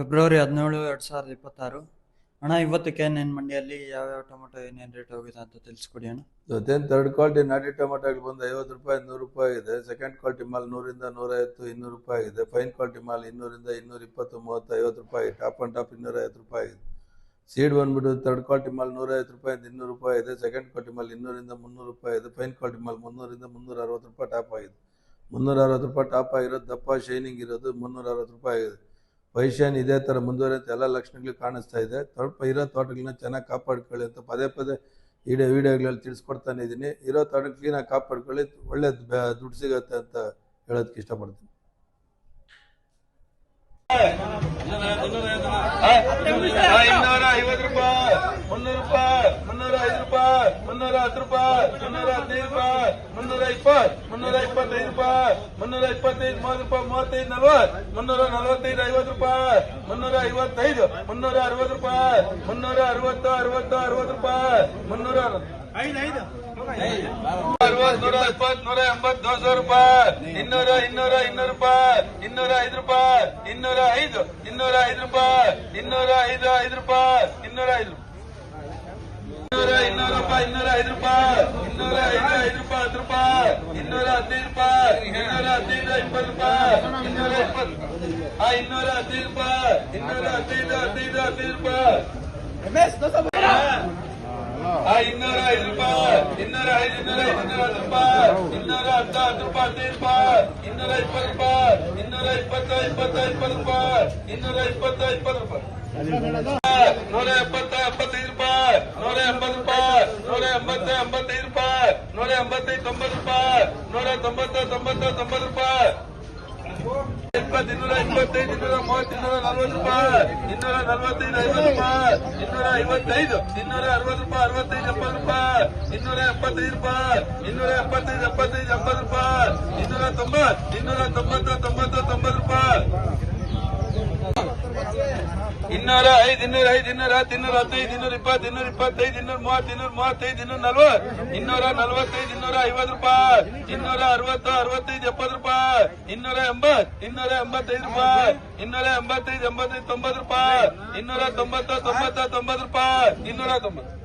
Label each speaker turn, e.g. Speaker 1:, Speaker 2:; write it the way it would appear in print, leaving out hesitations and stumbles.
Speaker 1: February 17, 2026. ಅಣ್ಣ, ಇವತ್ತು KNN ಮಂಡಿಯಲ್ಲಿ ಯಾವ್ಯಾವ ಟೊಮೆಟೊ ಏನೇನು ರೇಟ್ ಹೋಗಿದೆ ಅಂತ ತಿಳಿಸ್ಕೊಡಿ ಅಣ್ಣ.
Speaker 2: ಇವತ್ತೇನು ಥರ್ಡ್ ಕ್ವಾಲಿಟಿ ನಾಟಿ ಟೊಮೆಟೊಗಳು ಬಂದು 50 ರೂಪಾಯಿ 100 ರೂಪಾಯಿ ಇದೆ. ಸೆಕೆಂಡ್ ಕ್ವಾಲಿಟಿ ಮಾಲ್ 100ರಿಂದ 150 200 ರೂಪಾಯಿ ಇದೆ. ಫೈನ್ ಕ್ವಾಲಿಟಿ ಮಾಲ್ 200ರಿಂದ 220 30 50 ರೂಪಾಯಿ. ಟಾಪ್ ಅಂಡ್ ಟಾಪ್ 250 ರೂಪಾಯಿ ಇದೆ. ಸೀಡ್ ಬಂದ್ಬಿಟ್ಟು ಥರ್ಡ್ ಕ್ವಾಲಿಟಿ ಮಾಲ್ 150 ರೂಪಾಯಿಂದ 200 ರೂಪಾಯಿ ಇದೆ. ಸೆಕೆಂಡ್ ಕ್ವಾಲಿಟಿ ಮಾಲ್ 200ರಿಂದ 300 ರೂಪಾಯಿ ಇದೆ. ಫೈನ್ ಕ್ವಾಲಿಟಿ ಮಾಲ್ 300ರಿಂದ 360 ರೂಪಾಯಿ ಟಾಪ್ ಆಗಿದೆ. 360 ರೂಪಾಯಿ ಟಾಪ್ ಆಗಿರೋದು, ದಪ್ಪ ಶೈನಿಂಗ್ ಇರೋದು 360 ರೂಪಾಯಿ ಆಗಿದೆ. ವೈಶಾನ್ ಇದೇ ಥರ ಮುಂದುವರಿಯಂತ ಎಲ್ಲ ಲಕ್ಷಣಗಳು ಕಾಣಿಸ್ತಾ ಇದೆ. ಸ್ವಲ್ಪ ಇರೋ ತೋಟಗಳನ್ನ ಚೆನ್ನಾಗಿ ಕಾಪಾಡ್ಕೊಳ್ಳಿ ಅಂತ ಪದೇ ಪದೇ ವಿಡಿಯೋಗಳಲ್ಲಿ ತಿಳಿಸ್ಕೊಡ್ತಾನೆ ಇದ್ದೀನಿ. ಇರೋ ತೋಟ ಕ್ಲೀನಾಗಿ ಕಾಪಾಡ್ಕೊಳ್ಳಿ, ಒಳ್ಳೆ ದುಡ್ಡು ಸಿಗತ್ತೆ ಅಂತ ಹೇಳೋದಕ್ಕೆ ಇಷ್ಟಪಡ್ತೀನಿ. ರೂಪಾಯಿ